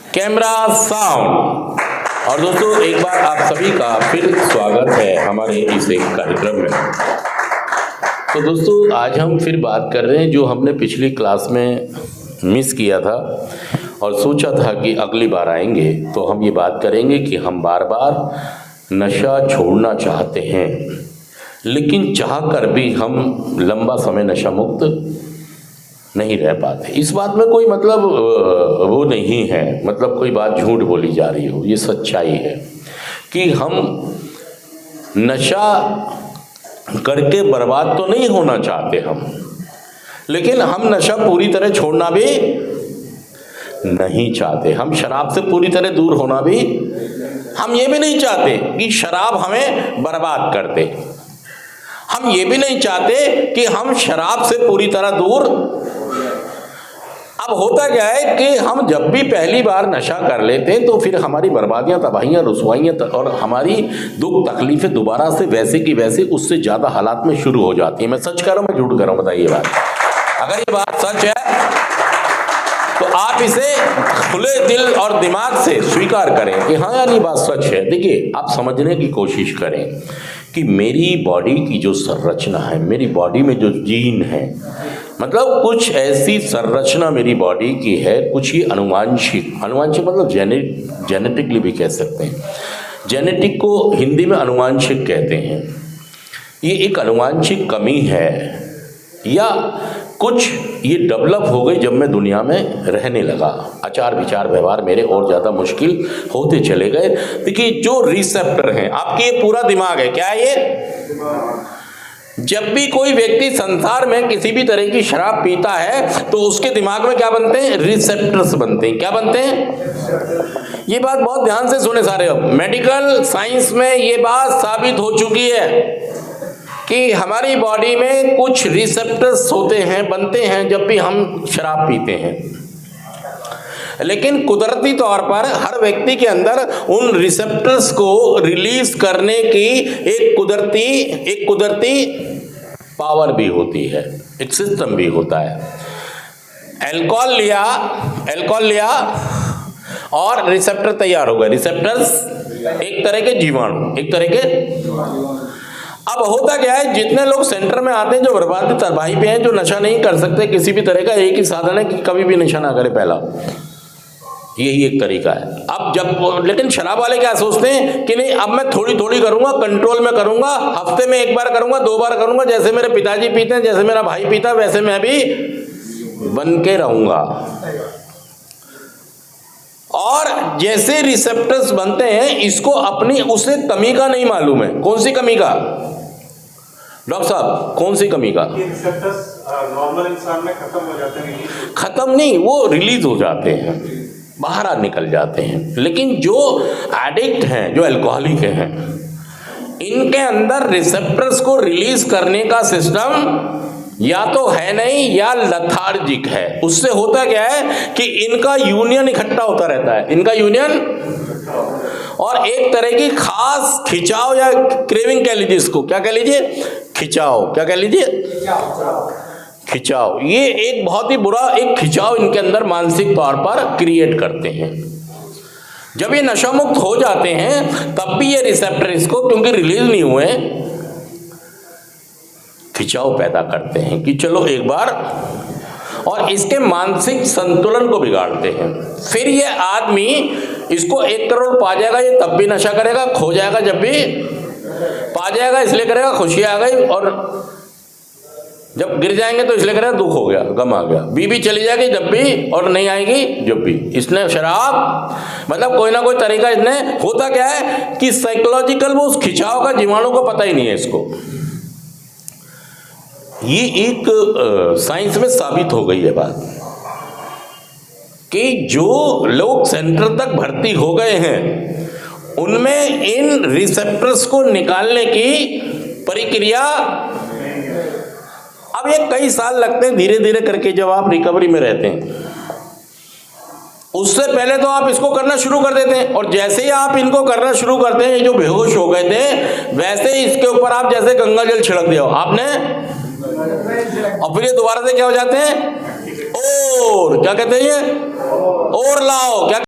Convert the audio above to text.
Camera sound. और दोस्तों एक बार आप सभी का फिर स्वागत है हमारे इस एक कार्यक्रम में। तो दोस्तों आज हम फिर बात कर रहे हैं जो हमने पिछली क्लास में मिस किया था और सोचा था कि अगली बार आएंगे तो हम ये बात करेंगे कि हम बार बार नशा छोड़ना चाहते हैं, लेकिन चाह कर भी हम लंबा समय नशा मुक्त नहीं रह पाते। इस बात में कोई मतलब वो नहीं है, मतलब कोई बात झूठ बोली जा रही हो, ये सच्चाई है कि हम नशा करके बर्बाद तो नहीं होना चाहते हम, लेकिन हम नशा पूरी तरह छोड़ना भी नहीं चाहते। हम शराब से पूरी तरह दूर होना भी, हम ये भी नहीं चाहते कि शराब हमें बर्बाद कर दे। हम ये भी नहीं चाहते कि हम शराब से पूरी तरह दूर। अब होता क्या है कि हम जब भी पहली बार नशा कर लेते हैं तो फिर हमारी बर्बादियां, तबाहियां, रुसवाइयां और हमारी दुख तकलीफें दोबारा से वैसे की वैसे उससे ज़्यादा हालात में शुरू हो जाती हैं। मैं सच कह रहा हूँ, मैं झूठ कह रहा हूँ, बताइए बात। अगर ये बात सच है तो आप इसे खुले दिल और दिमाग से स्वीकार करें कि हाँ यार ये बात सच है। देखिए, आप समझने की कोशिश करें कि मेरी बॉडी की जो संरचना है, मेरी बॉडी में जो जीन है, मतलब कुछ ऐसी संरचना मेरी बॉडी की है, कुछ ही अनुवांशिक मतलब जेनेटिकली भी कह सकते हैं। जेनेटिक को हिंदी में अनुवांशिक कहते हैं। ये एक अनुवांशिक कमी है या कुछ ये डेवलप हो गई जब मैं दुनिया में रहने लगा। आचार विचार व्यवहार मेरे और ज़्यादा मुश्किल होते चले गए। देखिए, जो रिसेप्टर हैं, आपके ये पूरा दिमाग है, क्या है ये? जब भी कोई व्यक्ति संसार में किसी भी तरह की शराब पीता है तो उसके दिमाग में क्या बनते हैं? रिसेप्टर्स बनते हैं। क्या बनते हैं? ये बात बहुत ध्यान से सुने सारे। मेडिकल साइंस में ये बात साबित हो चुकी है कि हमारी बॉडी में कुछ रिसेप्टर्स होते हैं, बनते हैं जब भी हम शराब पीते हैं। लेकिन कुदरती तौर पर हर व्यक्ति के अंदर उन रिसेप्टर्स को रिलीज करने की एक कुदरती पावर भी होती है, एक सिस्टम भी होता है। अल्कोहल लिया और रिसेप्टर तैयार हो गए। रिसेप्टर्स एक तरह के जीवाणु, अब होता क्या है, जितने लोग सेंटर में आते हैं जो बर्बादी तबाही पे हैं, जो नशा नहीं कर सकते किसी भी तरह का, एक ही साधन है कि कभी भी नशा ना करे, पहला यही एक तरीका है। अब जब लेकिन शराब वाले क्या सोचते हैं कि नहीं, अब मैं थोड़ी थोड़ी करूंगा, कंट्रोल में करूंगा, हफ्ते में एक बार करूंगा, 2 बार करूंगा, जैसे मेरे पिताजी पीते हैं, जैसे मेरा भाई पीता है, वैसे मैं भी बन के रहूंगा। और जैसे रिसेप्टर्स बनते हैं, इसको अपनी उसे कमी का नहीं मालूम है। कौन सी कमी का डॉक्टर साहब, कौन सी कमी का? रिसेप्टर्स नॉर्मल इंसान में खत्म हो जाते हैं। खत्म नहीं, वो रिलीज हो जाते हैं, बाहर निकल जाते हैं। लेकिन जो एडिक्ट हैं, जो अल्कोहलिक हैं, इनके अंदर रिसेप्टर्स को रिलीज करने का सिस्टम या तो है नहीं या लथार्जिक है। उससे होता क्या है कि इनका यूनियन इकट्ठा होता रहता है, इनका यूनियन, और एक तरह की खास खिंचाव या क्रेविंग कह लीजिए, इसको क्या कह लीजिए, खिंचाव, क्या कह लीजिए, खिंचाव। ये एक बहुत ही बुरा एक खिंचाव इनके अंदर मानसिक तौर पर क्रिएट करते हैं। जब ये नशा मुक्त हो जाते हैं तब भी ये रिसेप्टर इसको, क्योंकि रिलीज नहीं हुए, खिंचाव पैदा करते हैं कि चलो एक बार, और इसके मानसिक संतुलन को बिगाड़ते हैं। फिर ये आदमी इसको 1 करोड़ पा जाएगा, ये तब भी नशा करेगा, खो जाएगा जब भी पा जाएगा इसलिए करेगा, खुशी आ गई, और जब गिर जाएंगे तो इसलिए करेगा दुख हो गया, गम आ गया। बीवी चली जाएगी जब भी, और नहीं आएगी जब भी। इसने शराब, मतलब कोई ना कोई तरीका इसने, होता क्या है कि साइकोलॉजिकल वो उस खिंचाव का जीवाणु को पता ही नहीं है इसको। ये एक साइंस में साबित हो गई है बात कि जो लोग सेंटर तक भर्ती हो गए हैं उनमें इन रिसेप्टर्स को निकालने की प्रक्रिया, अब ये कई साल लगते हैं धीरे धीरे करके जब आप रिकवरी में रहते हैं। उससे पहले तो आप इसको करना शुरू कर देते हैं, और जैसे ही आप इनको करना शुरू करते हैं, ये जो बेहोश हो गए थे, वैसे ही इसके ऊपर आप जैसे गंगा जल छिड़क दिया आपने, और फिर ये दोबारा से क्या हो जाते हैं, और क्या कहते हैं, ये और लाओ, क्या